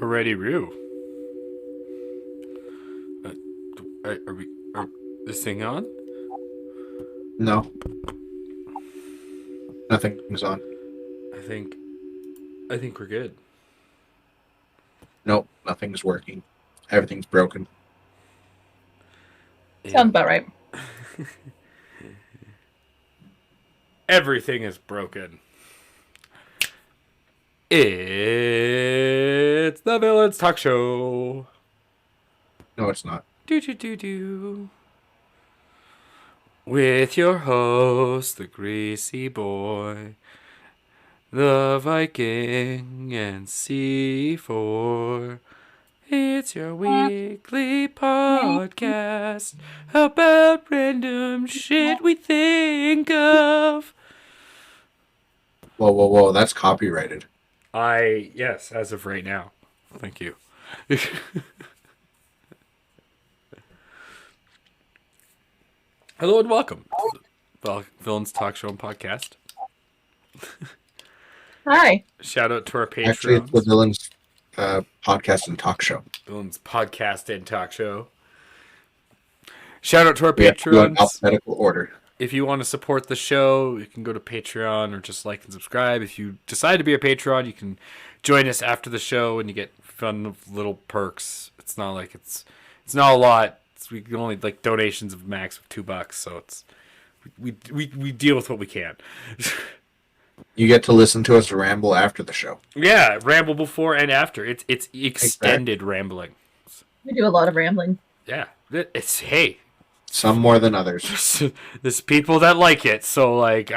Already, Rue. Are this thing on? No, nothing's on. I think we're good. Nope, nothing's working. Everything's broken. Sounds about right. Everything is broken. It's the Villains Talk Show. No, it's not. Do. With your host, the Greasy Boy, the Viking, and C4. It's your weekly podcast about random shit we think of. Whoa, that's copyrighted. Yes, as of right now. Thank you. Hello and welcome to the Villains Talk Show and Podcast. Hi. Shout out to our patrons. Actually, it's the Villains podcast and talk show. Villains Podcast and Talk Show. Shout out to our We have to do it in patrons. alphabetical order. If you want to support the show, you can go to Patreon or just like and subscribe. If you decide to be a patron, you can join us after the show and you get fun little perks. It's not like it's not a lot. We can only like donations of max of $2, so it's we deal with what we can. You get to listen to us ramble after the show. Yeah, ramble before and after. It's extended rambling. We do a lot of rambling. Yeah, it's hey. Some more than others. There's people that like it, so like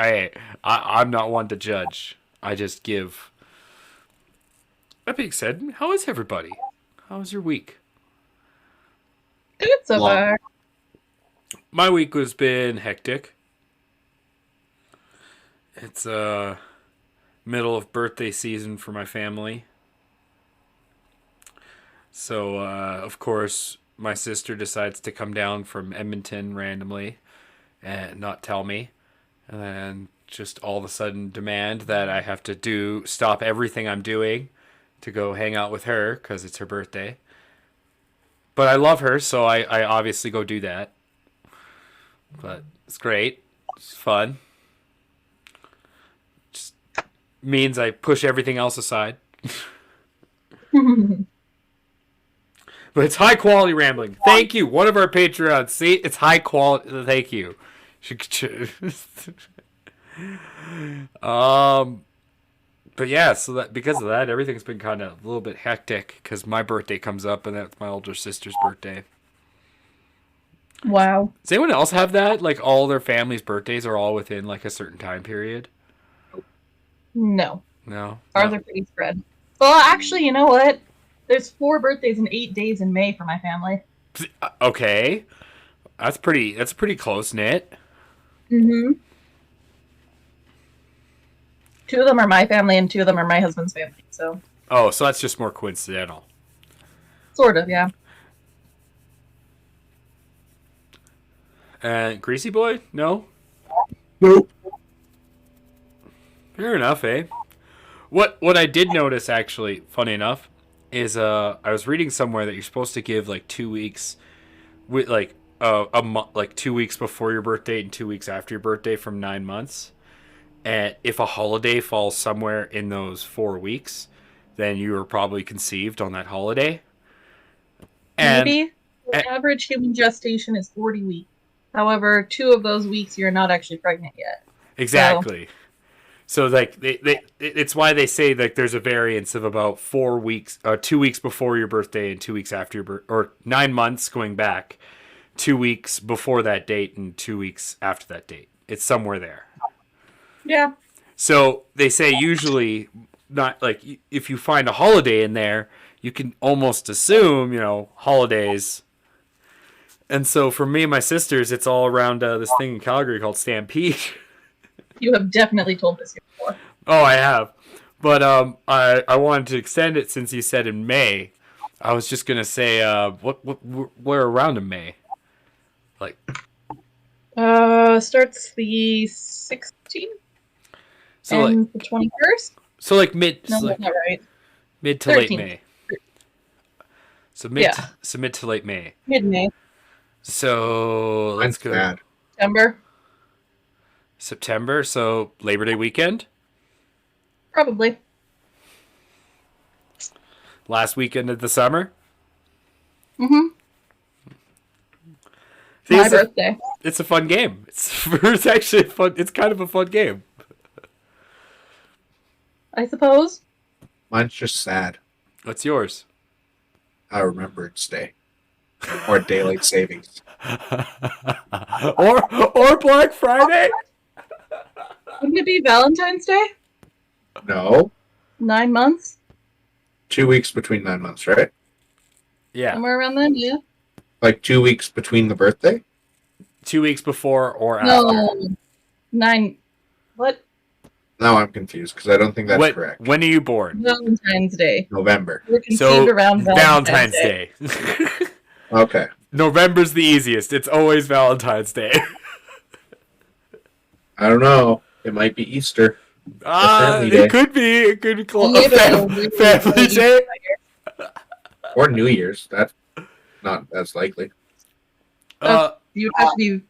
I'm not one to judge. I just give. That being said, how is everybody? How was your week? Good so Long. far. My week has been hectic. It's middle of birthday season for my family. So of course my sister decides to come down from Edmonton randomly and not tell me, and then just all of a sudden demand that I have to stop everything I'm doing to go hang out with her because it's her birthday. But I love her, so I obviously go do that. But it's great. It's fun. Just means I push everything else aside. But it's high quality rambling. Thank you. One of our Patreons. See, it's high quality. Thank you. But yeah, so that because of that, everything's been kind of a little bit hectic because my birthday comes up and that's my older sister's birthday. Wow. Does anyone else have that? Like all their family's birthdays are all within like a certain time period? No. No. Ours are pretty spread. Well, actually, you know what? There's 4 birthdays and 8 days in May for my family. Okay. That's pretty close knit. Mm-hmm. 2 of them are my family and 2 of them are my husband's family. So. Oh, so that's just more coincidental. Sort of, yeah. Greasy boy? No? Nope. Fair enough, eh? What I did notice, actually, funny enough, is I was reading somewhere that you're supposed to give like 2 weeks, with like a month, like 2 weeks before your birthday and 2 weeks after your birthday from 9 months. And if a holiday falls somewhere in those 4 weeks, then you were probably conceived on that holiday. And, Maybe. The average human gestation is 40 weeks. However, 2 of those weeks you're not actually pregnant yet. Exactly. So like it's why they say like there's a variance of about 4 weeks, 2 weeks before your birthday and 2 weeks after your birth, or 9 months going back, 2 weeks before that date and 2 weeks after that date. It's somewhere there. Yeah. So they say usually not like if you find a holiday in there, you can almost assume, holidays. And so for me and my sisters, it's all around this thing in Calgary called Stampede. You have definitely told this before. Oh, I have. But I wanted to extend it since you said in May. I was just going to say, we're around in May. Like, Starts the 16th so and like, the 21st? so like mid, No, so like that's not right. mid to 13th. late May. So Yeah. mid to late May. Mid-May. So let's Mine's go bad. September. September. So Labor Day weekend, Probably. last weekend of the summer. Mm-hmm. See, My birthday. it's a fun game. It's actually fun. It's kind of a fun game. I suppose. Mine's just sad. What's yours? Remembrance Day. Or daylight savings. or Black Friday. Wouldn't it be Valentine's Day? No. 9 months? 2 weeks between 9 months, right? Yeah, Somewhere around then, yeah. Like 2 weeks between the birthday? 2 weeks before or after. No. 9. What? Now I'm confused because I don't think that's What- correct. When are you born? Valentine's Day. November. We're conceived So around Valentine's Day. Okay. November's the easiest. It's always Valentine's Day. I don't know. It might be Easter. Family Day. It could be. It could be close. Only about a week Family before Day. Or New Year's. That's not as likely. You'd have to be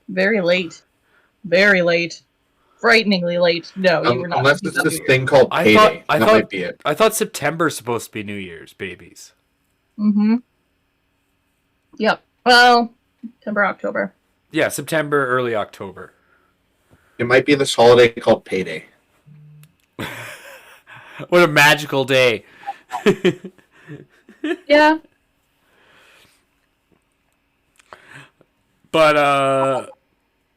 very late. Very late. Frighteningly late. No, you were not. Unless it's this thing called I payday. thought- I that thought- might be it. I thought September's supposed to be New Year's, babies. Mm-hmm. Yep. Well, September, October. Yeah, September, early October. It might be this holiday called payday. What a magical day. Yeah. But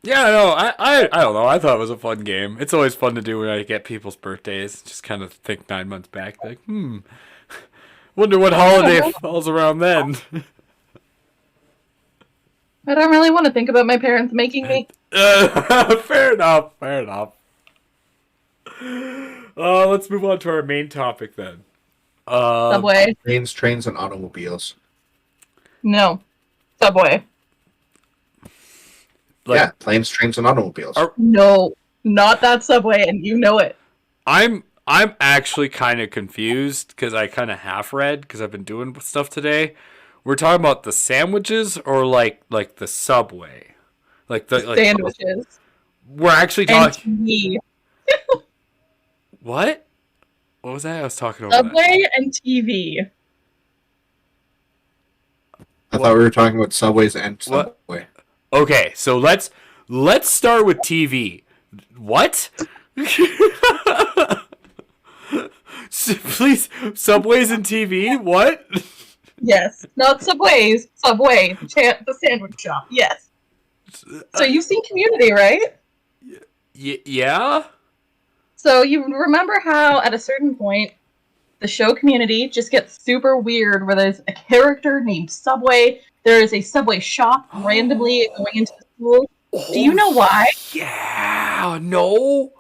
yeah, no, I don't know. I thought it was a fun game. It's always fun to do when I get people's birthdays. Just kind of think 9 months back, like, wonder what holiday falls around then. I don't really want to think about my parents making me. Fair enough. Fair enough. Let's move on to our main topic then. Subway. Planes, trains, and automobiles. No. Subway. Like, Yeah, planes, trains, and automobiles. No. Not that Subway, and you know it. I'm actually kind of confused because I kind of half read because I've been doing stuff today. We're talking about the sandwiches or like the Subway, like the Sandwiches. We're actually And talking. TV. What? What was that? I was talking about. Subway and TV. I thought we were talking about subways and What? subway. Okay, so let's start with TV. What? Please, Subways and TV. What? Yes. Not Subways. Subway. The sandwich shop. Yes. So you've seen Community, right? Yeah. So you remember how at a certain point the show Community just gets super weird where there's a character named Subway. There is a Subway shop randomly going into the school. Do you know why? Yeah. No.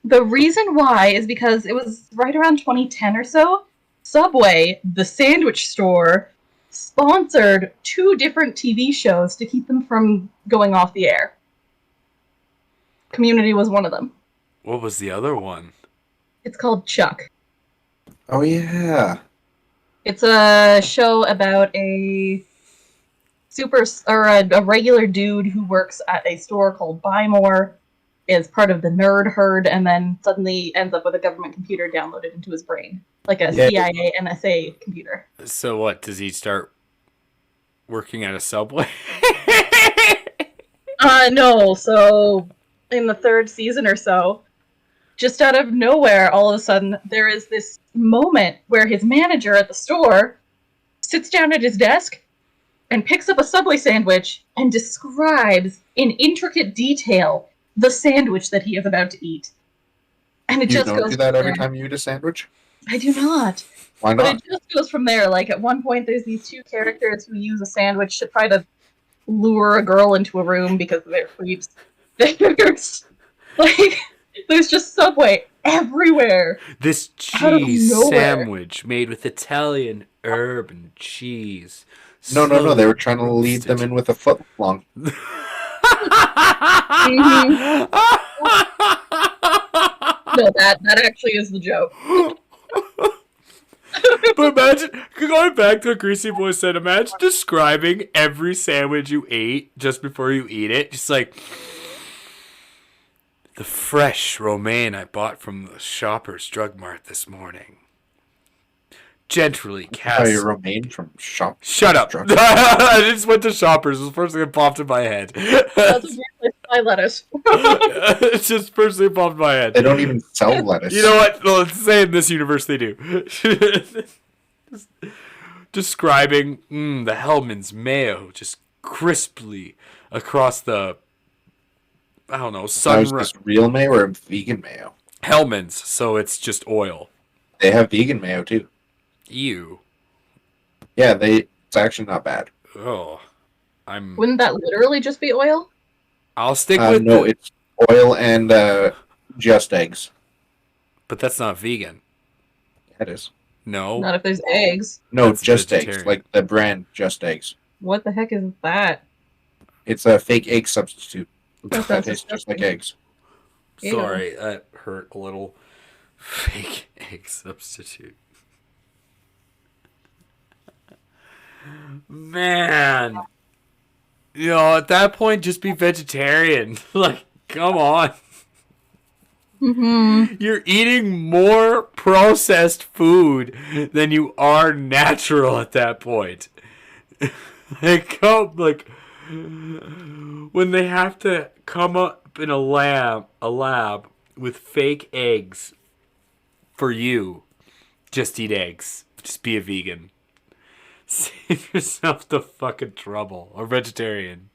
The reason why is because it was right around 2010 or so. Subway, the sandwich store, sponsored 2 different TV shows to keep them from going off the air. Community was one of them. What was the other one? It's called Chuck. Oh, yeah. It's a show about a regular dude who works at a store called Buy More, is part of the nerd herd, and then suddenly ends up with a government computer downloaded into his brain, like a Yeah. CIA NSA computer. So what? Does he start working at a Subway? No. So in the 3rd season or so, just out of nowhere, all of a sudden, there is this moment where his manager at the store sits down at his desk and picks up a Subway sandwich and describes in intricate detail the sandwich that he is about to eat. And it You just don't goes do that from every there. time you eat a sandwich? I do not. Why But not? it just goes from there. Like, at one point, there's these 2 characters who use a sandwich to try to lure a girl into a room because they're creeps. There's just Subway everywhere. This Out of cheese nowhere. sandwich made with Italian herb and cheese. No. They Slowly were trying to lead them in with a foot long. No, that actually is the joke. But imagine, going back to what Greasy Boy said, imagine describing every sandwich you ate just before you eat it. Just like, the fresh romaine I bought from the Shoppers Drug Mart this morning. Gently Buy cast. romaine from shop. Shut up. Drug- I just went to Shoppers. It was the first thing that popped in my head. That's a weird place to buy lettuce. It's just first thing that popped in my head. They don't even sell lettuce. You know what? Well, let's say in this universe they do. Just describing the Hellman's mayo just crisply across the, I don't know, Now, is sunrise. this real mayo or vegan mayo? Hellman's, so it's just oil. They have vegan mayo too. Ew. Yeah, it's actually not bad. Oh. Wouldn't that literally just be oil? I'll stick with No, the, it's oil and just eggs. but that's not vegan. That is. No. Not if there's eggs. No, That's just vegetarian. eggs, like the brand Just Eggs. What the heck is that? It's a fake egg substitute. That That sounds tastes just like disgusting. eggs. Ew. Sorry, that hurt a little. Fake egg substitute. Man. You know, at that point, just be vegetarian. Like, come on. Mm-hmm. You're eating more processed food than you are natural at that point. Like, when they have to come up in a lab with fake eggs for you, just eat eggs. Just be a vegan. Save yourself the fucking trouble. Or vegetarian.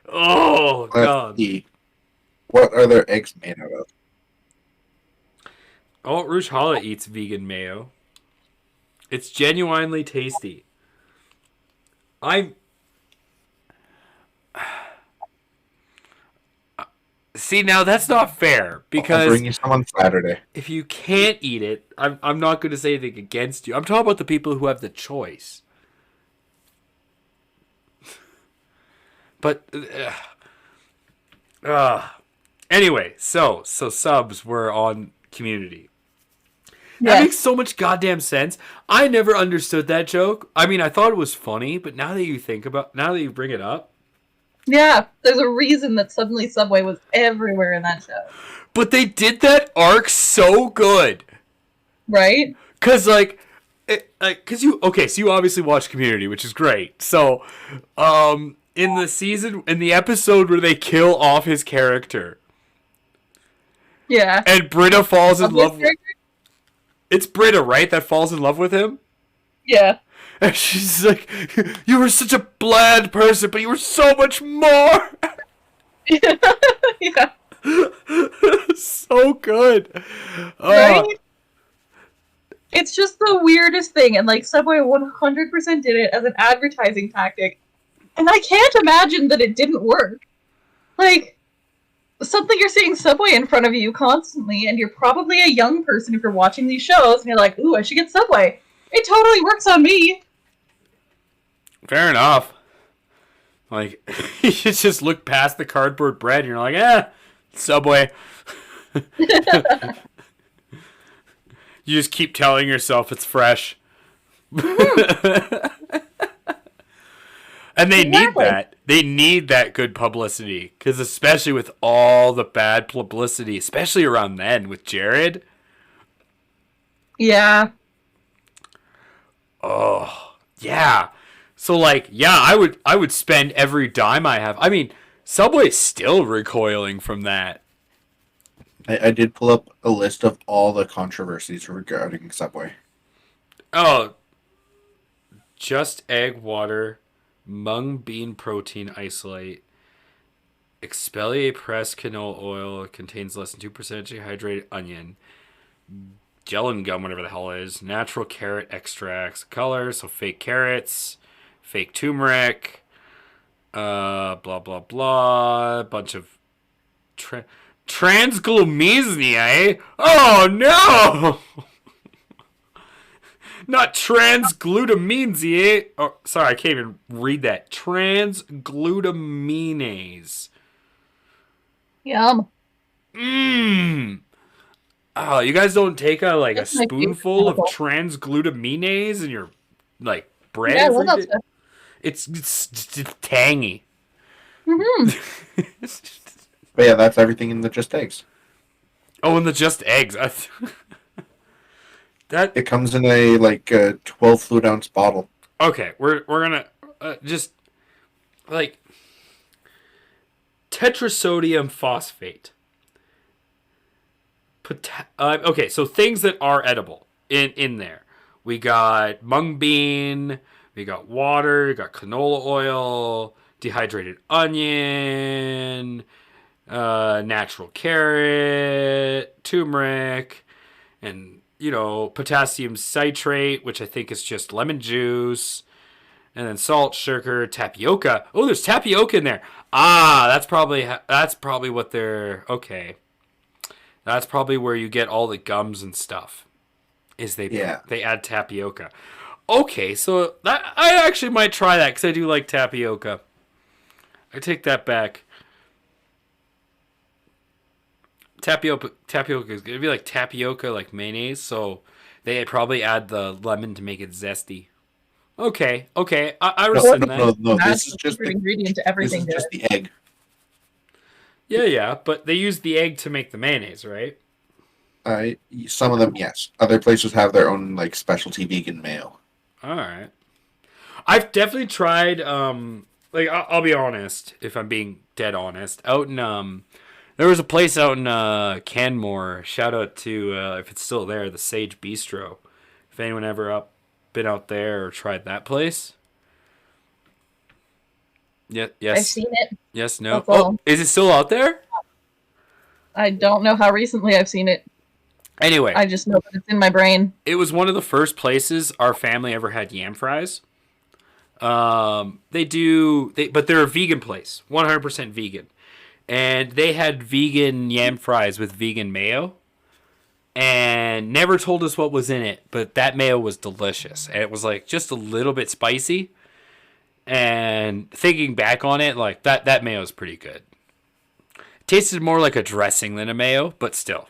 Oh, Let's God. see. What are their eggs made out of? Oh, Rouge Hala eats vegan mayo. It's genuinely tasty. See, now that's not fair I'll because bring you some on Saturday. if you can't eat it, I'm not going to say anything against you. I'm talking about the people who have the choice. But anyway, so subs were on Community. That makes so much goddamn sense. I never understood that joke. I mean, I thought it was funny, but now that you bring it up, Yeah, there's a reason that suddenly Subway was everywhere in that show. but they did that arc so good. Right? Cause so you obviously watch Community, which is great. So, in the episode where they kill off his character, Yeah. and Britta falls in Of love this with, character? it's Britta, right? That falls in love with him. Yeah. And she's like, "You were such a bland person, but you were so much more." Yeah. So good. Right? It's just the weirdest thing, and like Subway 100% did it as an advertising tactic, and I can't imagine that it didn't work. Like, something you're seeing Subway in front of you constantly, and you're probably a young person if you're watching these shows, and you're like, ooh, I should get Subway. It totally works on me. Fair enough. Like, you just look past the cardboard bread and you're like, Subway. You just keep telling yourself it's fresh. And they need Exactly. that. They need that good publicity. Because especially with all the bad publicity, especially around then with Jared. Yeah. Oh, yeah. So like, yeah, I would spend every dime I have. I mean, Subway's still recoiling from that. I did pull up a list of all the controversies regarding Subway. Oh, just egg water, mung bean protein isolate, Expellier pressed canola oil contains less than 2% dehydrated onion, gel and gum, whatever the hell it is, natural carrot extracts, colors, so fake carrots, fake turmeric, blah blah blah, a bunch of transglumine. Oh no! Not transglutaminase. Oh, sorry, I can't even read that. Transglutaminase. Yum. Mmm. Oh, you guys don't take a That's my favorite spoonful of chemical. transglutaminase in your like bread Yeah, I love every that day? stuff. It's tangy. Hmm. But yeah, that's everything in the just eggs. Oh, and the just eggs. That It comes in a 12 fluid ounce bottle. okay. We're gonna just like tetrasodium phosphate. Okay, so things that are edible in there. We got mung bean, we got water, we got canola oil, dehydrated onion, natural carrot, turmeric, and potassium citrate, which I think is just lemon juice, and then salt, sugar, tapioca. Oh, there's tapioca in there. Ah, that's probably what they're okay. That's probably where you get all the gums and stuff. Is Yeah. they add tapioca. Okay, so that I actually might try that because I do like tapioca. I take that back. Tapioca is good. It'd be like tapioca, like mayonnaise. So they probably add the lemon to make it zesty. Okay, I No, rescind no, that. no. That's This is the just secret the ingredient to this everything. is just the egg. Yeah, but they use the egg to make the mayonnaise, right? Some of them, yes. Other places have their own specialty vegan mayo. All right. I've definitely tried. I'll be honest, if I'm being dead honest. Out in there was a place out in Canmore. Shout out to if it's still there, the Sage Bistro. If anyone ever been out there or tried that place. Yeah. Yes. I've seen it. Yes. No. That's all. Oh, is it still out there? I don't know how recently I've seen it. Anyway, I just know that it's in my brain. it was one of the first places our family ever had yam fries. But they're a vegan place, 100% vegan, and they had vegan yam fries with vegan mayo, and never told us what was in it. But that mayo was delicious, and it was like just a little bit spicy. And thinking back on it, like that mayo is pretty good. It tasted more like a dressing than a mayo, but still,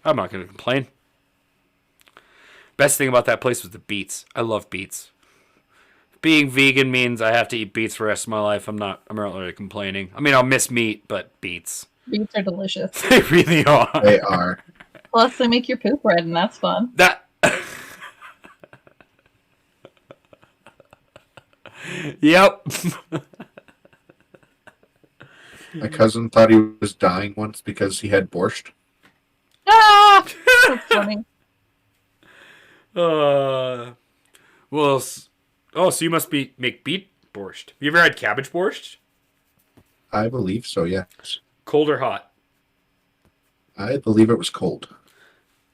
I'm not gonna complain. Best thing about that place was the beets. I love beets. Being vegan means I have to eat beets for the rest of my life. I'm not really complaining. I mean, I'll miss meat, but beets. Beets are delicious. They really are. They are. Plus, they make your poop red, and that's fun. That. Yep. My cousin thought he was dying once because he had borscht. Ah! That's funny. Well, so you must make beet borscht. You ever had cabbage borscht? I believe so, yes. Cold or hot? I believe it was cold.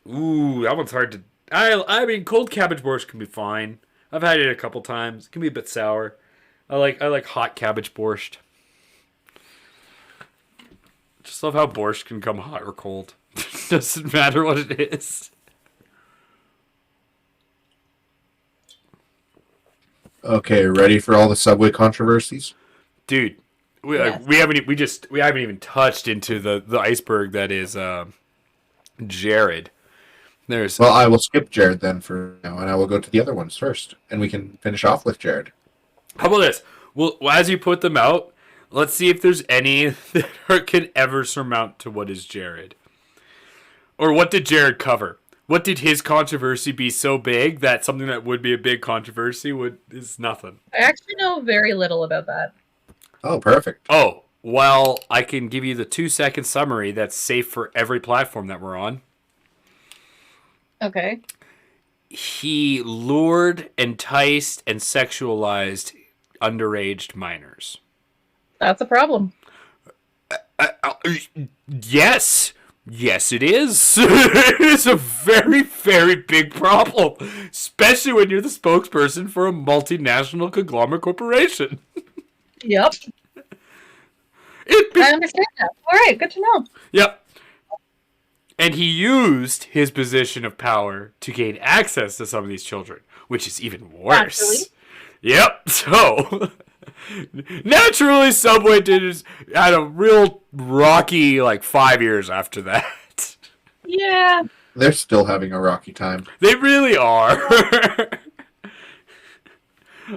Ooh, that one's hard to. I mean, cold cabbage borscht can be fine. I've had it a couple times. It can be a bit sour. I like hot cabbage borscht. Just love how borscht can come hot or cold. Doesn't matter what it is. Okay, ready for all the Subway controversies? Dude, Yes. we haven't even touched into the iceberg that is Jared. There's Well, I will skip Jared then for now, and I will go to the other ones first, and we can finish off with Jared. How about this? Well, as you put them out, let's see if there's any that can ever surmount to what is Jared. Or what did Jared cover? What did his controversy be so big that something that would be a big controversy is nothing? I actually know very little about that. Oh, perfect. Oh, well, I can give you the 2-second summary that's safe for every platform that we're on. Okay. He lured, enticed, and sexualized underage minors. That's a problem. Yes. Yes, it is. It is a very, very big problem, especially when you're the spokesperson for a multinational conglomerate corporation. Yep. I understand that. All right, good to know. Yep. And he used his position of power to gain access to some of these children, which is even worse. Naturally. Yep. So, naturally, Subway had a real rocky 5 years after that. Yeah. They're still having a rocky time. They really are.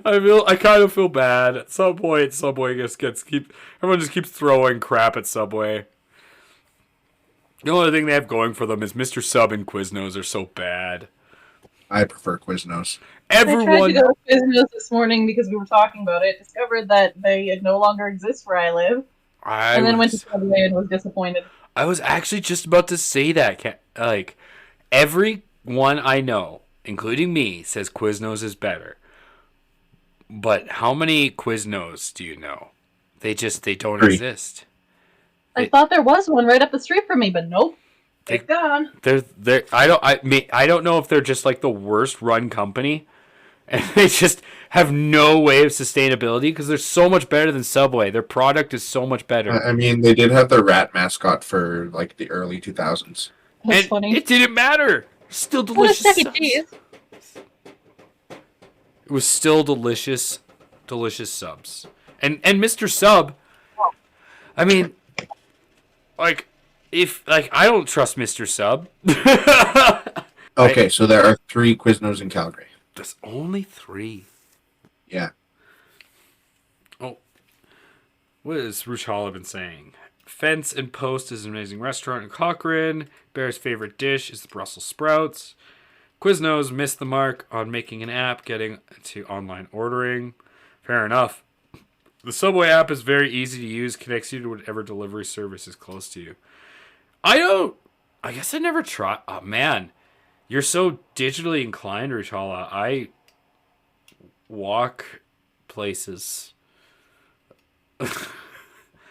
I kind of feel bad. At some point, Subway everyone just keeps throwing crap at Subway. The only thing they have going for them is Mr. Sub and Quiznos are so bad. I prefer Quiznos. I tried to Everyone, go to Quiznos this morning because we were talking about it. Discovered that they no longer exist where I live, and then went to Subway and was disappointed. I was actually just about to say that. Like, everyone I know, including me, says Quiznos is better. But how many Quiznos do you know? They don't 3. exist. I thought there was one right up the street from me, but nope. It's gone. I don't know if they're just like the worst run company and they just have no way of sustainability because they're so much better than Subway. Their product is so much better. I mean, they did have the rat mascot for like the early 2000s. That's and funny. it didn't matter. Still What a delicious. second cheese. It was still delicious subs. And Mr. Sub, I mean, like, if like I don't trust Mr. Sub. Okay, so there are 3 Quiznos in Calgary. There's only 3. Yeah. Oh, what has Ruchala been saying? Fence and Post is an amazing restaurant in Cochrane. Bear's favorite dish is the Brussels sprouts. Quiznos missed the mark on making an app getting to online ordering. Fair enough. The Subway app is very easy to use, connects you to whatever delivery service is close to you. I guess I never tried. Oh, man. You're so digitally inclined, Ruchala. I walk places.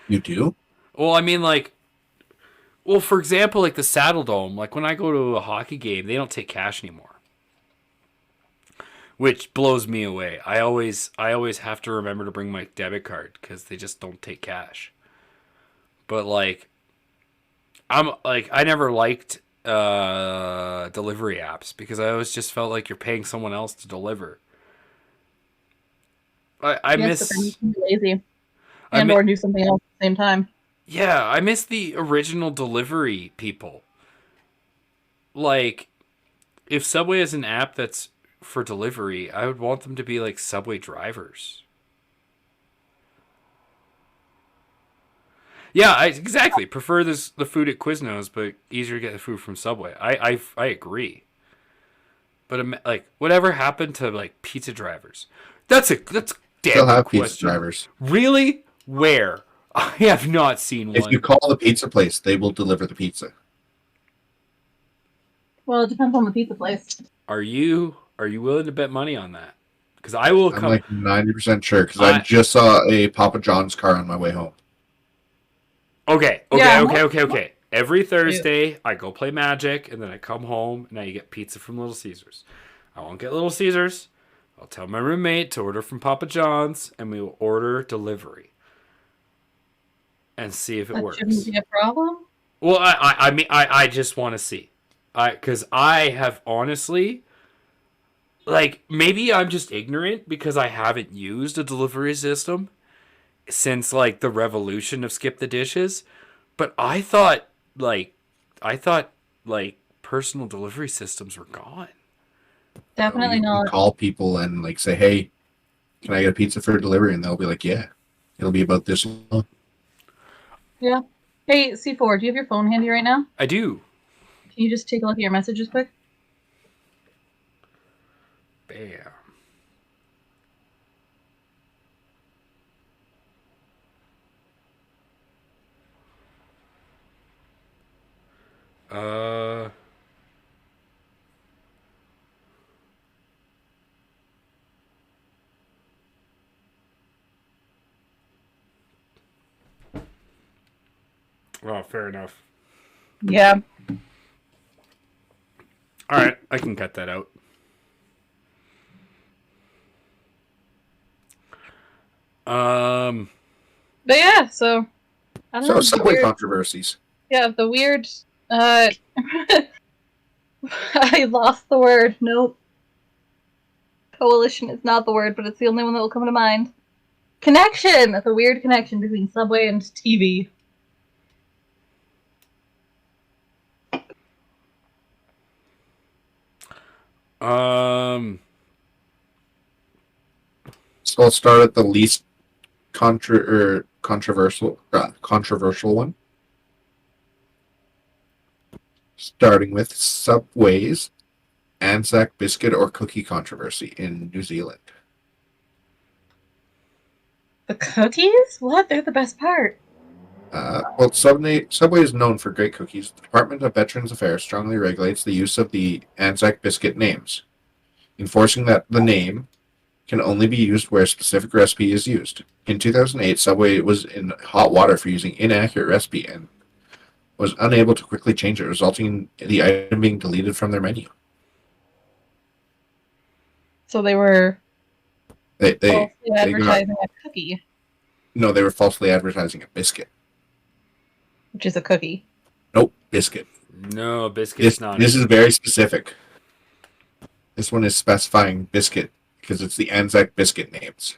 You do? Well, I mean, like, for example, like the Saddle Dome. Like when I go to a hockey game, they don't take cash anymore, which blows me away. I always have to remember to bring my debit card because they just don't take cash. But like, I never liked delivery apps because I always just felt like you're paying someone else to deliver. I Yes, miss but then you can be lazy I and mi- or do something else at the same time. Yeah, I miss the original delivery people. Like, if Subway is an app that's for delivery, I would want them to be like Subway drivers. Yeah, exactly. Prefer the food at Quiznos, but easier to get the food from Subway. I agree. But like, whatever happened to like pizza drivers? That's a damn Still good have pizza question. drivers. Really? Where? I have not seen If one. you call the pizza place, they will deliver the pizza. Well, it depends on the pizza place. Are you willing to bet money on that? Because I will I'm come. like 90% sure because I just saw a Papa John's car on my way home. Okay. Yeah. Every Thursday, I go play Magic, and then I come home, and I get pizza from Little Caesars. I won't get Little Caesars. I'll tell my roommate to order from Papa John's, and we will order delivery. And see if it works. Shouldn't be a problem. Well, I just want to see. Because I have honestly, like, maybe I'm just ignorant because I haven't used a delivery system since, like, the revolution of Skip the Dishes. But I thought, like, personal delivery systems were gone. Definitely You not. can call people and like say, "Hey, can I get a pizza for delivery?" And they'll be like, "Yeah, it'll be about this long." Yeah. Hey, C4, do you have your phone handy right now? I do. Can you just take a look at your messages quick? Bam. Uh. Oh, fair enough. Yeah. All right, I can cut that out. But yeah, so I don't So know. Subway Weird, controversies. yeah, the weird I lost the word. Nope. Coalition is not the word, but it's the only one that will come to mind. Connection! The weird connection between Subway and TV. Um, So I'll start at the least controversial one, starting with Subway's Anzac biscuit or cookie controversy in New Zealand. The cookies? What? They're the best part. Well, Subway is known for great cookies. The Department of Veterans Affairs strongly regulates the use of the Anzac biscuit names, enforcing that the name can only be used where a specific recipe is used. In 2008, Subway was in hot water for using inaccurate recipe and was unable to quickly change it, resulting in the item being deleted from their menu. So they were They they falsely they got advertising a cookie, no. They were falsely advertising a biscuit. which is a cookie. Nope, biscuit. no, biscuit's This not. this is very specific. This one is specifying biscuit because it's the Anzac biscuit names.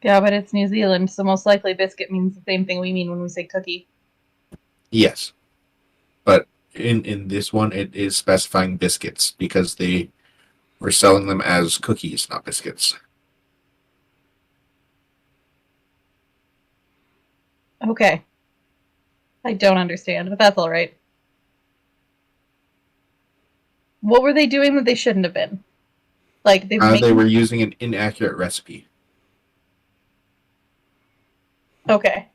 Yeah, but it's New Zealand, so most likely biscuit means the same thing we mean when we say cookie. Yes, but in this one, it is specifying biscuits because they were selling them as cookies, not biscuits. Okay. I don't understand, but that's all right. What were they doing that they shouldn't have been? Like they were They making. were using an inaccurate recipe. Okay.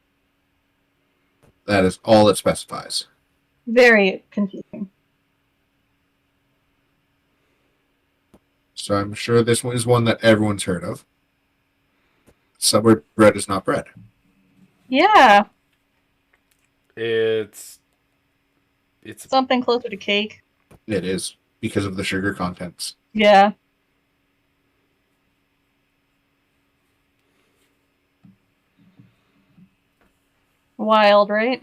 That is all it specifies. Very confusing. So I'm sure this one is one that everyone's heard of. Subway bread is not bread. Yeah, It's something closer to cake. It is because of the sugar contents. Yeah. Wild, right?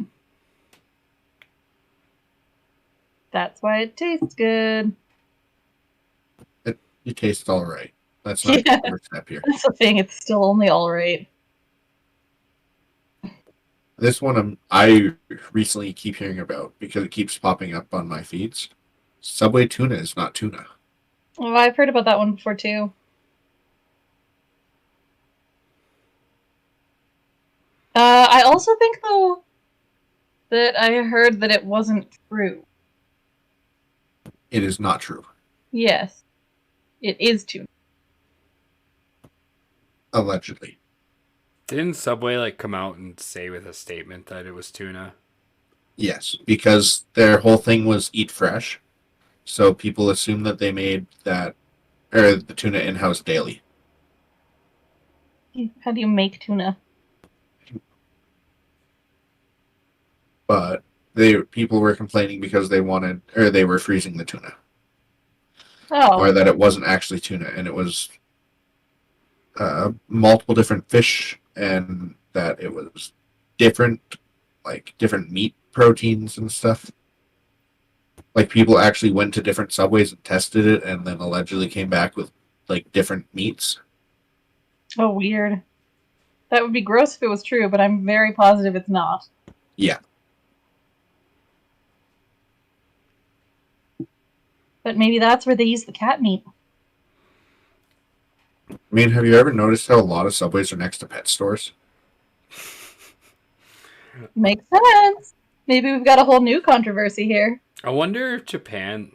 That's why it tastes good. It tastes all right. That's not Yeah. the first step here. That's the thing, it's still only all right. This one I recently keep hearing about because it keeps popping up on my feeds. Subway tuna is not tuna. Oh, I've heard about that one before too. I also think though that I heard that it wasn't true. It is not true. Yes, it is tuna. Allegedly. didn't Subway like come out and say with a statement that it was tuna? Yes, because their whole thing was eat fresh. So people assume that they made that or the tuna in-house daily. How do you make tuna? But people were complaining because they were freezing the tuna. Oh, Or that it wasn't actually tuna and it was multiple different fish and that it was different different meat proteins and stuff. Like people actually went to different subways and tested it and then allegedly came back with like different meats. oh, weird. That would be gross if it was true, but I'm very positive it's not. Yeah. But maybe that's where they use the cat meat. I mean, have you ever noticed how a lot of subways are next to pet stores? Makes sense. Maybe we've got a whole new controversy here. I wonder if Japan,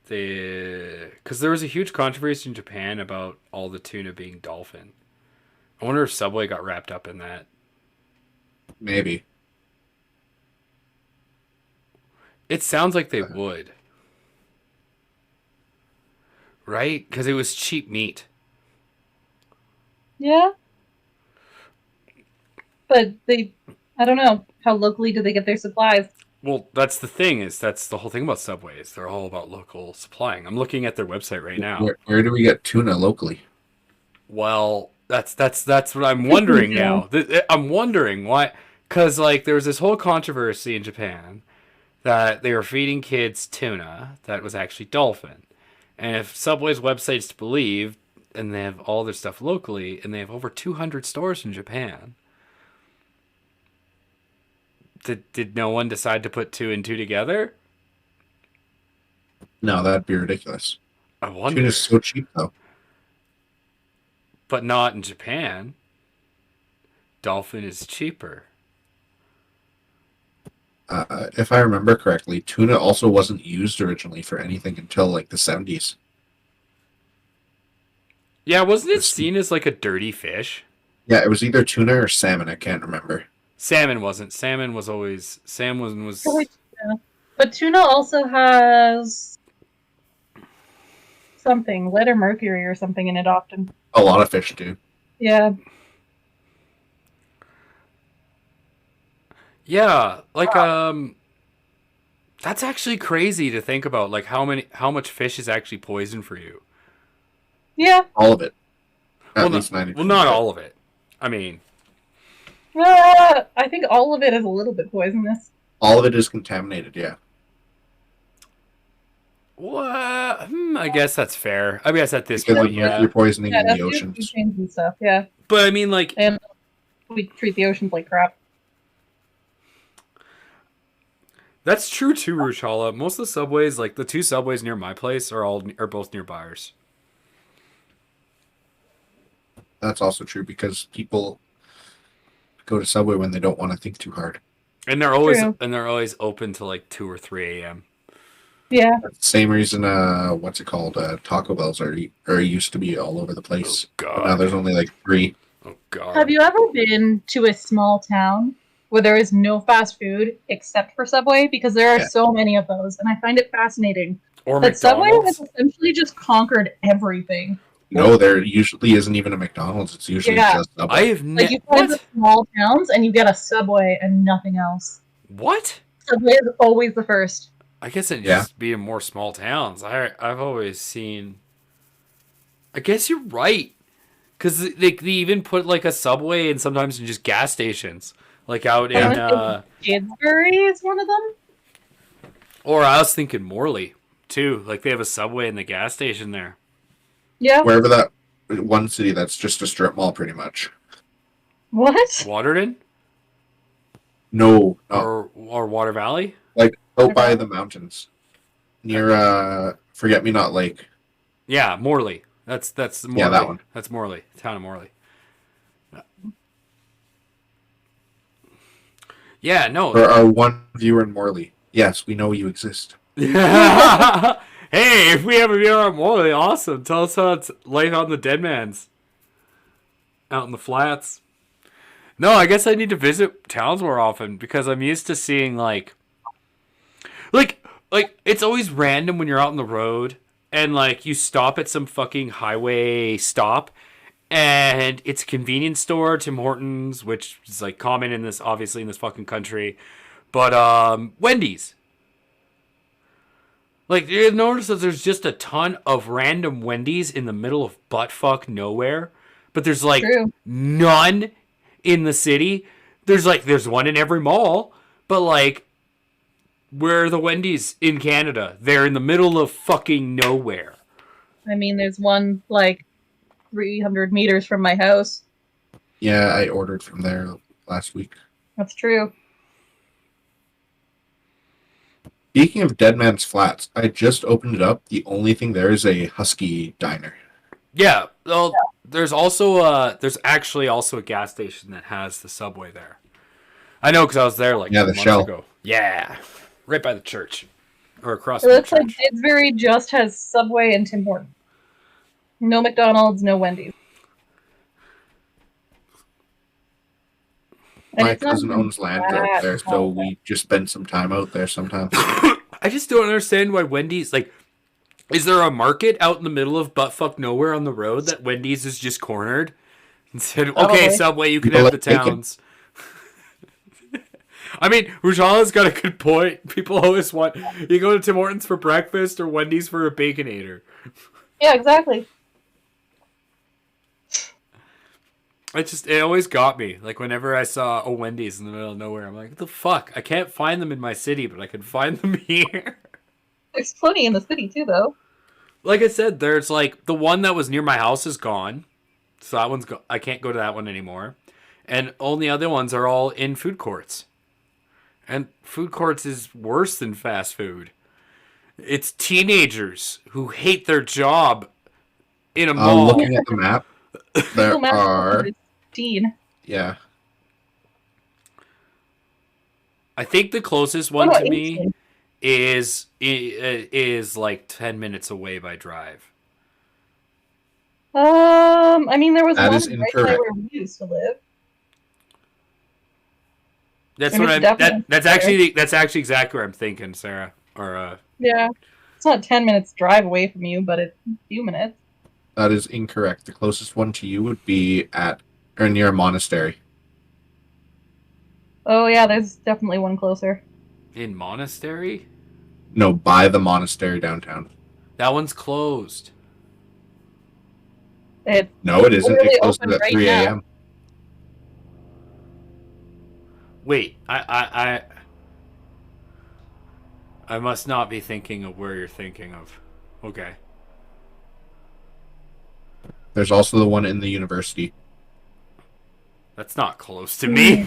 because there was a huge controversy in Japan about all the tuna being dolphin. I wonder if Subway got wrapped up in that. Maybe. It sounds like they would. Right? Because it was cheap meat. Yeah. But I don't know. How locally do they get their supplies? Well, that's the thing, that's the whole thing about Subways. They're all about local supplying. I'm looking at their website right now. Where do we get tuna locally? Well, that's what I'm wondering Yeah. now. I'm wondering why, because like there was this whole controversy in Japan that they were feeding kids tuna that was actually dolphin, and if Subway's website's to believe, and they have all their stuff locally, and they have over 200 stores in Japan. Did no one decide to put two and two together? No, that'd be ridiculous. I Tuna's wonder. so cheap though. But not in Japan. Dolphin is cheaper. If I remember correctly, tuna also wasn't used originally for anything until like the 70s. Yeah, wasn't It it was, seen as like a dirty fish? yeah, it was either tuna or salmon. I can't remember. Salmon wasn't. Salmon was always. Salmon was. Probably tuna. But tuna also has something, lead or mercury or something in it often. A lot of fish do. Yeah. Yeah, like that's actually crazy to think about. Like how much fish is actually poison for you? Yeah. All of it. Well, At not least 90% well, not of it. all of it. I mean, I think all of it is a little bit poisonous. All of it is contaminated, yeah. what? I guess that's fair. I guess at this Because point, of yeah. mercury poisoning Yeah, in that's the due to food oceans. chains and stuff, yeah. But I mean, like, And we treat the oceans like crap. that's true too, Ruchala. Most of the subways, like the two subways near my place, are both near bars. That's also true because people go to Subway when they don't want to think too hard. And True. they're always open to like 2 or 3 a.m. Yeah. That's the same reason, what's it called? Taco Bells are used to be all over the place. Oh But now there's God. only like 3. Oh God. Have you ever been to a small town where there is no fast food except for Subway? Because there are Yeah. so many of those, and I find it fascinating Or that Subway McDonald's? has essentially just conquered everything. No, there usually isn't even a McDonald's. It's usually Yeah. just I Subway. have Like you find the what? small towns and you get a Subway and nothing else. What? Subway is always the first. I guess it Yeah. just be in more small towns. I've always seen. I guess you're right, because they even put like a subway and sometimes in just gas stations, like out I in. want to say Didsbury is one of them. Or I was thinking Morley too. Like they have a subway in the gas station there. Yeah. Wherever that one city that's just a strip mall, pretty much. What? Waterton No, no, or Water Valley. like out by Okay. the mountains near Forget Me Not Lake. Yeah, Morley. That's Morley. Yeah, that one. That's Morley. Town of Morley. Yeah, no. For our one viewer in Morley, yes, we know you exist. Hey, if we have a viewer on Morley, awesome. Tell us how it's life out in the dead man's. Out in the flats. No, I guess I need to visit towns more often because I'm used to seeing like it's always random when you're out on the road and like you stop at some fucking highway stop and it's a convenience store, Tim Hortons, which is like common in this obviously in this fucking country. But Wendy's. Like, you've noticed that there's just a ton of random Wendy's in the middle of buttfuck nowhere, but there's like True. none in the city. There's one in every mall, but like, where are the Wendy's in Canada? They're in the middle of fucking nowhere. I mean, there's one like 300 meters from my house. Yeah, I ordered from there last week. That's true. Speaking of Dead Man's Flats, I just opened it up. The only thing there is a Husky diner. Yeah, well, there's actually also a gas station that has the subway there. I know because I was there like Yeah, 2 the months Shell. ago. Yeah, right by the church, or across It from the looks like church. Didsbury just has Subway and Tim Hortons. No McDonald's, no Wendy's. And My it's not cousin even owns land that out there, so small. we just spend some time out there sometimes. I just don't understand why Wendy's like. Is there a market out in the middle of buttfuck nowhere on the road that Wendy's is just cornered and said, "Okay, Probably. Subway, you can People have the like bacon. towns." I mean, Rujala's got a good point. People always want you go to Tim Hortons for breakfast or Wendy's for a baconator. Yeah, exactly. It always got me. Like whenever I saw a Wendy's in the middle of nowhere, I'm like, "What the fuck? I can't find them in my city, but I can find them here." There's plenty in the city too, though. Like I said, there's like the one that was near my house is gone, so that one's I can't go to that one anymore, and all the other ones are all in food courts, and food courts is worse than fast food. It's teenagers who hate their job in a mall. Looking at the map, there Google Maps are 15. yeah. I think the closest What one about to me 18? is like 10 minutes away by drive. I mean, there was That one is right by incorrect. where we used to live. That's And what it's I'm. definitely That's better. actually exactly where I'm thinking, Sarah. Or Yeah. It's not 10 minutes drive away from you, but it's a few minutes. That is incorrect. The closest one to you would be at or near a monastery. Oh, yeah, there's definitely one closer. in Monastery. No, by the monastery downtown. That one's closed. It's No, it isn't. literally It closes open at right 3 now. a.m. Wait, I must not be thinking of where you're thinking of. Okay. There's also the one in the university. That's not close to me.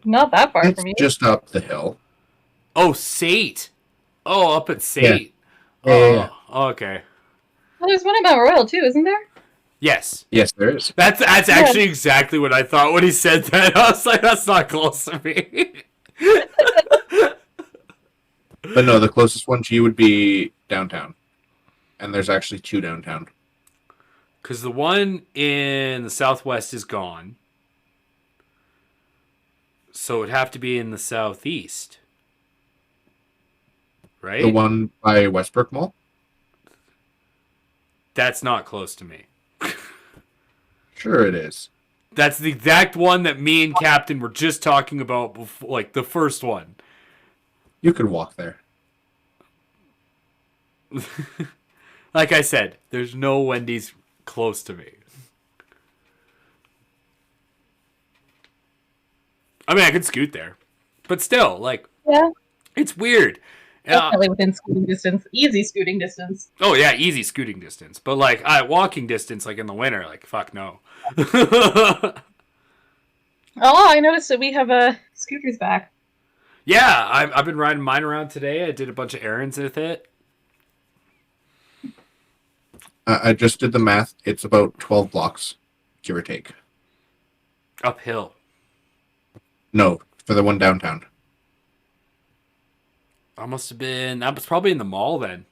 Not that far It's from you. just up the hill. Oh, Sate. Oh, up at Sate. Yeah. Oh, okay. Well, there's one in Mount Royal, too, isn't there? Yes. Yes, there is. That's actually exactly what I thought when he said that. I was like, that's not close to me. But no, the closest one to you would be downtown. And there's actually two downtown. Because the one in the southwest is gone. So it'd have to be in the southeast. Right? The one by Westbrook Mall? That's not close to me. Sure it is. That's the exact one that me and Captain were just talking about before, like the first one. You could walk there. Like I said, there's no Wendy's close to me. I mean, I could scoot there. But still, like, Yeah. it's weird. Definitely within scooting distance. Easy scooting distance. Oh, yeah, easy scooting distance. But, like, walking distance, like, in the winter, like, fuck no. Oh, I noticed that we have scooters back. Yeah, I've been riding mine around today. I did a bunch of errands with it. I just did the math. It's about 12 blocks, give or take. Uphill. No, for the one downtown. That was probably in the mall then.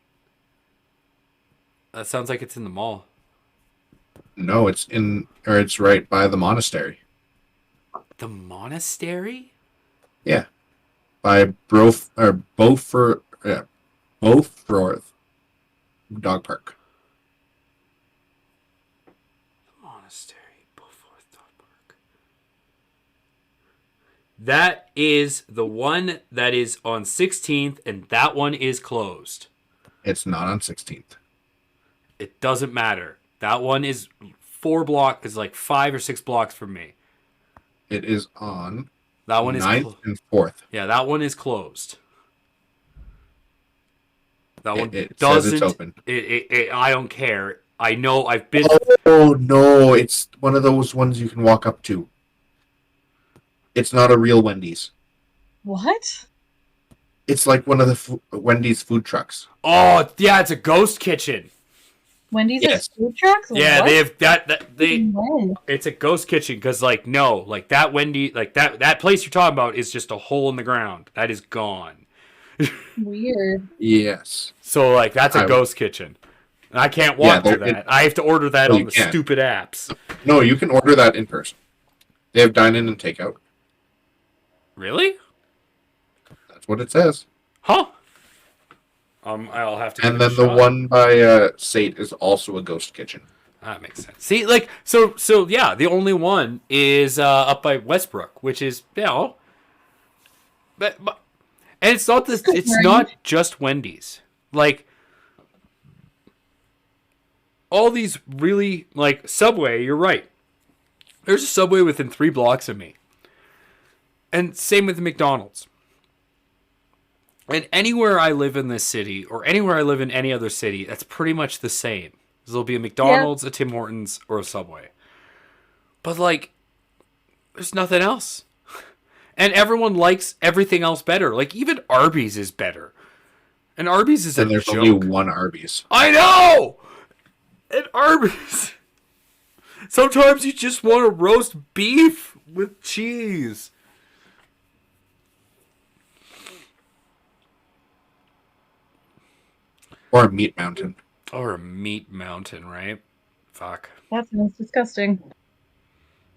That sounds like it's in the mall. No, it's right by the monastery. The monastery? Yeah. By Beaufort Dog Park. Monastery, Beaufort Dog Park. That is the one that is on 16th, and that one is closed. It's not on 16th. It doesn't matter. That one is like 5 or 6 blocks from me. It is on That one is 9th and 4th. Yeah, that one is closed. That one It doesn't. says it's open. I don't care. I know I've been. Oh no, it's one of those ones you can walk up to. It's not a real Wendy's. What? It's like one of the Wendy's food trucks. Oh yeah, it's a ghost kitchen. Wendy's Yes. has food trucks? Yeah, What? they have they. When? It's a ghost kitchen because like no, like that Wendy, like that place you're talking about is just a hole in the ground. That is gone. Weird. Yes. So like that's a I- ghost kitchen. And I can't walk Yeah, to that. I have to order that Oh, on you the can. stupid apps. No, you can order that in person. They have dine-in and takeout. Really? That's what it says. Huh? I'll have to. And give it then a the shot. one by Sate is also a ghost kitchen. That makes sense. See, like, so yeah, the only one is up by Westbrook, which is, but and it's not this. It's not just Wendy's. Like, all these really like Subway. You're right. There's a Subway within 3 blocks of me, and same with McDonald's. And anywhere I live in this city, or anywhere I live in any other city, that's pretty much the same. There'll be a McDonald's, a Tim Hortons, or a Subway. But, like, there's nothing else. And everyone likes everything else better. Like, even Arby's is better. And Arby's is a And there's joke. only one Arby's. I know! And Arby's. Sometimes you just want a roast beef with cheese. Or a meat mountain. Or a meat mountain, right? Fuck. That sounds disgusting.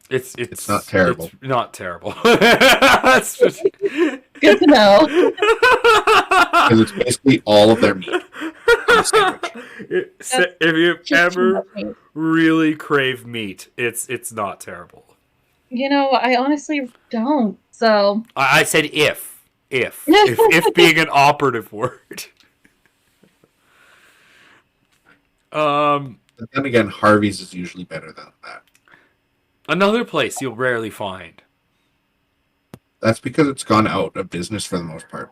It's not terrible. It's not terrible. That's just... Good to know. Because it's basically all of their meat on a sandwich. If you Just too ever much meat. really crave meat, it's not terrible. You know, I honestly don't. So I said if being an operative word. But then again, Harvey's is usually better than that. Another place you'll rarely find. That's because it's gone out of business for the most part.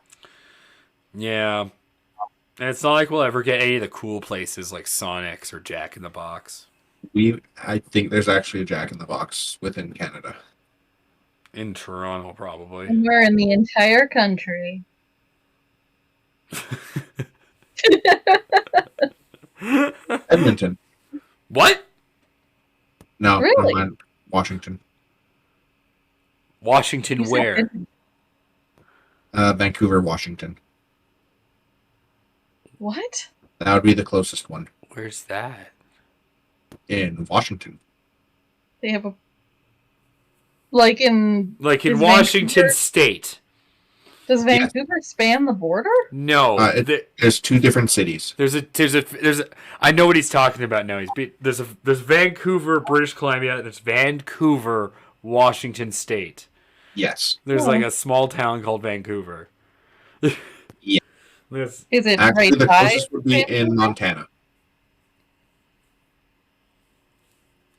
Yeah. And it's not like we'll ever get any of the cool places like Sonic's or Jack in the Box. I think there's actually a Jack in the Box within Canada. In Toronto, probably. somewhere in the entire country. Edmonton. What? No, Really? never mind. Washington. Washington You said where? Edmonton. Vancouver, Washington. What? That would be the closest one. Where's that? In Washington. They have a like in Like in Is Washington Vancouver- State. does Vancouver span the border? No. There's two different cities. There's a I know what he's talking about now. There's Vancouver, British Columbia, there's Vancouver, Washington State. Yes. There's Oh. like a small town called Vancouver. Yeah. There's, Is it Actually, right the by closest would be in Montana.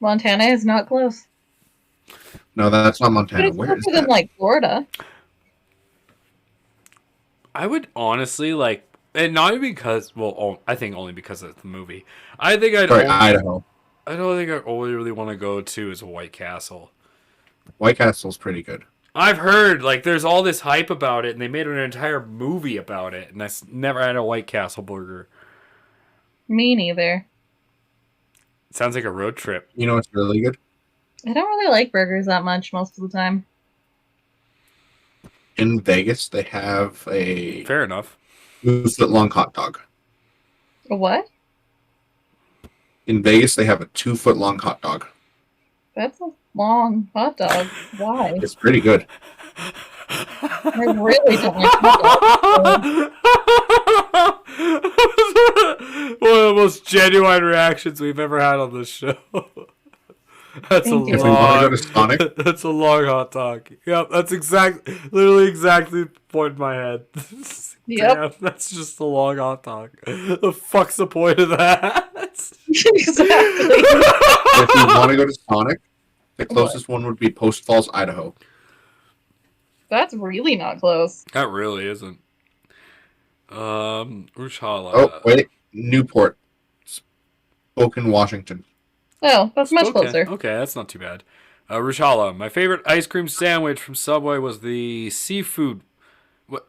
Montana is not close. No, that's not But Montana. it's Where is closer than that? like Florida. I would honestly like, and not even because, well, I think only because of the movie. I think I'd Sorry, only, Idaho. I don't think I only really want to go to is White Castle. White Castle's pretty good. I've heard like there's all this hype about it, and they made an entire movie about it, and I never had a White Castle burger. Me neither. It sounds like a road trip. You know what's really good? I don't really like burgers that much most of the time. In Vegas, they have a Fair enough. 2-foot-long hot dog. A what? In Vegas, they have a 2-foot-long hot dog. That's a long hot dog. Why? It's pretty good. I really don't like hot One of the most genuine reactions we've ever had on this show. That's Thank a you. If we want to long. go to Sonic, That's a long hot dog. Yep, that's literally exactly the point in my head. Yep. Damn, that's just a long hot dog. The fuck's the point of that? Exactly. if you want to go to Sonic, the closest one would be Post Falls, Idaho. That's really not close. That really isn't. Ushala. Oh, wait. Newport. Spokane, Washington. Oh, that's much Okay, closer. Okay, that's not too bad. Rushala, my favorite ice cream sandwich from Subway was the seafood.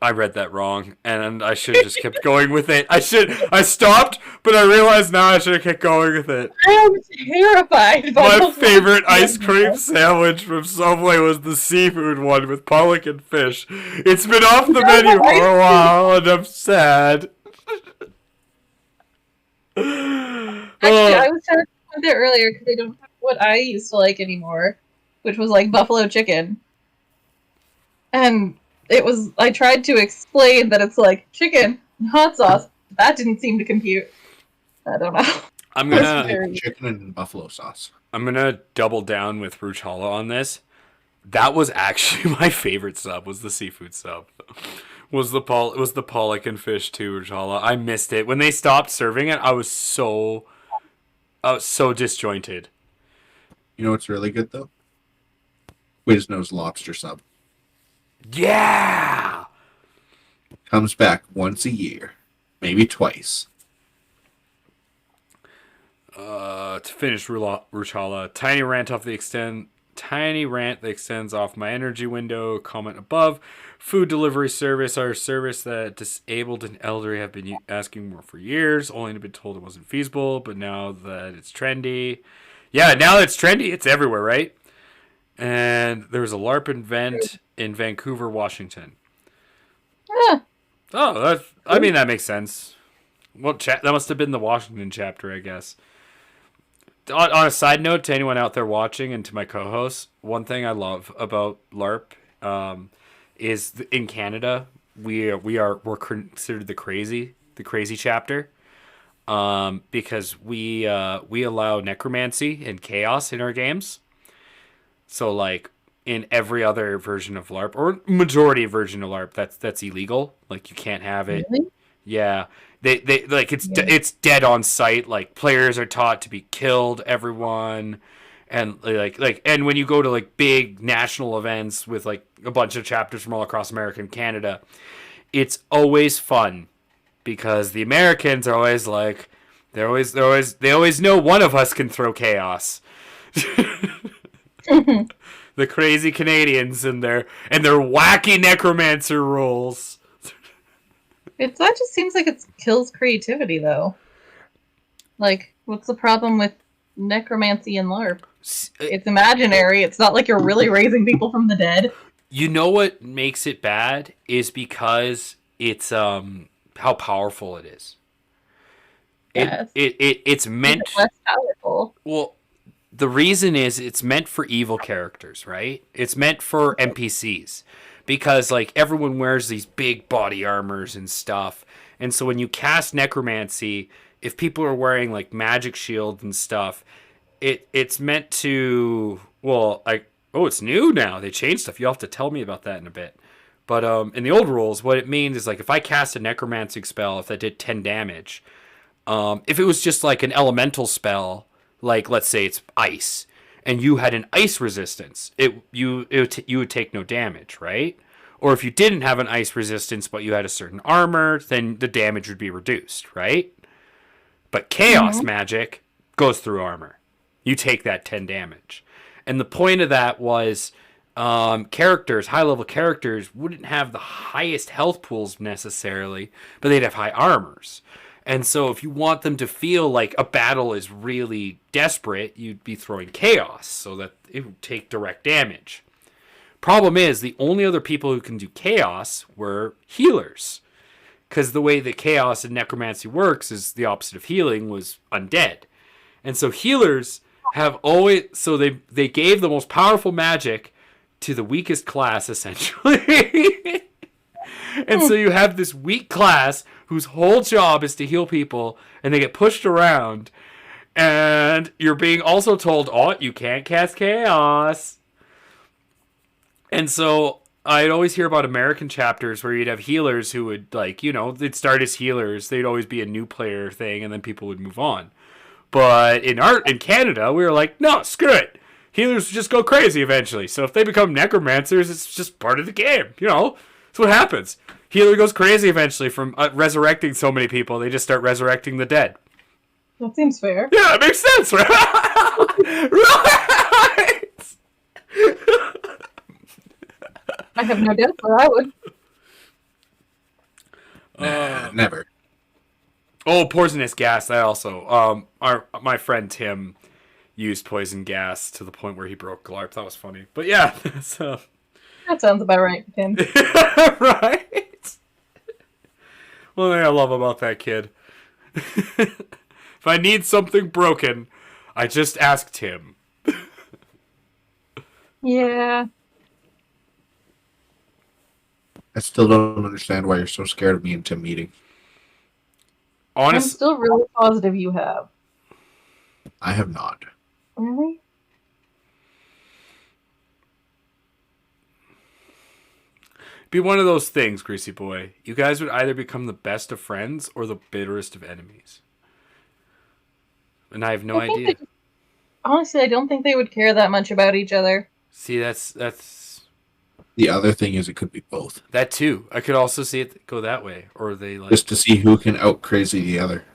I read that wrong, and I should have just kept going with it. I stopped, but I realized now I should have kept going with it. I am terrified. By My the favorite fact ice that- cream sandwich from Subway was the seafood one with pollock and fish. It's been off the menu for a while, and I'm sad. Actually, I was talking about that earlier because they don't have what I used to like anymore, which was like buffalo chicken. And I tried to explain that it's like chicken and hot sauce. That didn't seem to compute. I don't know. I'm That's gonna very- chicken and buffalo sauce. double down with Ruchala on this. That was actually my favorite sub. Was the seafood sub. Was the pollock and fish too, Ruchala. I missed it when they stopped serving it. I was so disjointed. You know what's really good, though? Quiznos lobster sub. Yeah. Comes back once a year. Maybe twice. To finish Ruchala, tiny rant off the extent tiny rant that extends off my energy window. Comment above. Food delivery service, our service that disabled and elderly have been asking more for years, only to be told it wasn't feasible, but now that it's trendy. Yeah, now that it's trendy, it's everywhere, right? And there was a LARP event in Vancouver, Washington. Yeah. Oh, I mean, that makes sense. Well, that must have been the Washington chapter, I guess. On a side note, to anyone out there watching and to my co-hosts, one thing I love about LARP is in Canada we're considered the crazy chapter, because we allow necromancy and chaos in our games. So like in every other version of LARP or majority version of LARP, that's illegal. Like you can't have it. Really? Yeah. They like Yeah. it's dead on sight. Like players are taught to be killed, everyone, and and when you go to like big national events with like a bunch of chapters from all across America and Canada, it's always fun because the Americans are always like they always know one of us can throw chaos. The crazy Canadians and their wacky necromancer rules. That just seems like it kills creativity, though. Like, what's the problem with necromancy and LARP? It's imaginary. It's not like you're really raising people from the dead. You know what makes it bad is because it's how powerful it is. Yes. It's meant Less powerful. well. The reason is it's meant for evil characters, right? It's meant for NPCs because like everyone wears these big body armors and stuff. And so when you cast necromancy, if people are wearing like magic shield and stuff, it's meant to it's new now. They changed stuff. You'll have to tell me about that in a bit. But in the old rules, what it means is like if I cast a necromancy spell, if that did 10 damage, if it was just like an elemental spell, like let's say it's ice, and you had an ice resistance, you would take no damage, right? Or if you didn't have an ice resistance but you had a certain armor, then the damage would be reduced, right? But chaos magic goes through armor. You take that 10 damage. And the point of that was characters, high-level characters, wouldn't have the highest health pools necessarily, but they'd have high armors. And so if you want them to feel like a battle is really desperate, you'd be throwing chaos so that it would take direct damage. Problem is, the only other people who can do chaos were healers. Because the way that chaos and necromancy works is the opposite of healing was undead. And so healers have always... So they gave the most powerful magic to the weakest class, essentially. And so you have this weak class whose whole job is to heal people, and they get pushed around. And you're being also told, oh, you can't cast chaos. And so I'd always hear about American chapters where you'd have healers who would, like, you know, they'd start as healers. They'd always be a new player thing, and then people would move on. But in Canada, we were like, no, screw it. Healers just go crazy eventually. So if they become necromancers, it's just part of the game, you know? That's what happens. Healer goes crazy eventually from resurrecting so many people. They just start resurrecting the dead. That seems fair. Yeah, it makes sense, right? Right. I have no doubt that I would. Never. Oh, poisonous gas. That also. My friend Tim used poison gas to the point where he broke LARP. That was funny. But yeah, so. That sounds about right, Tim. Right? One thing I love about that kid. If I need something broken, I just ask Tim. Yeah. I still don't understand why you're so scared of me and Tim meeting. I'm still really positive you have. I have not. Really? Be one of those things, Greasy Boy. You guys would either become the best of friends or the bitterest of enemies. And I have no idea. Honestly, I don't think they would care that much about each other. See, that's The other thing is it could be both. that too. I could also see it go that way, or they like. Just to see who can out crazy the other.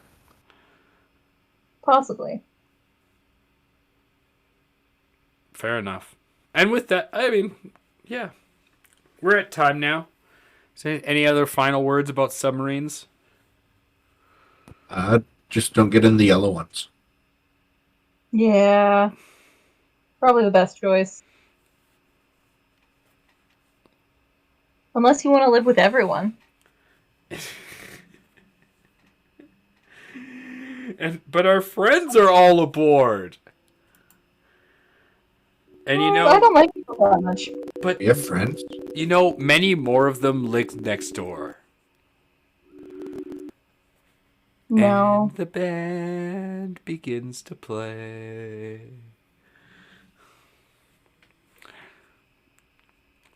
Possibly. Fair enough. And with that, I mean, yeah, we're at time now. So any other final words about submarines? Just don't get in the yellow ones. Yeah, probably the best choice. Unless you want to live with everyone. But our friends are all aboard. And I don't like people that much. but We have friends. many more of them live next door. No. And the band begins to play.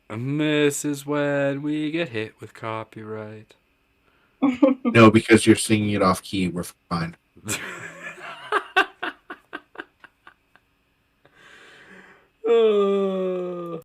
And this is when we get hit with copyright. No, because you're singing it off key. We're fine. Uh,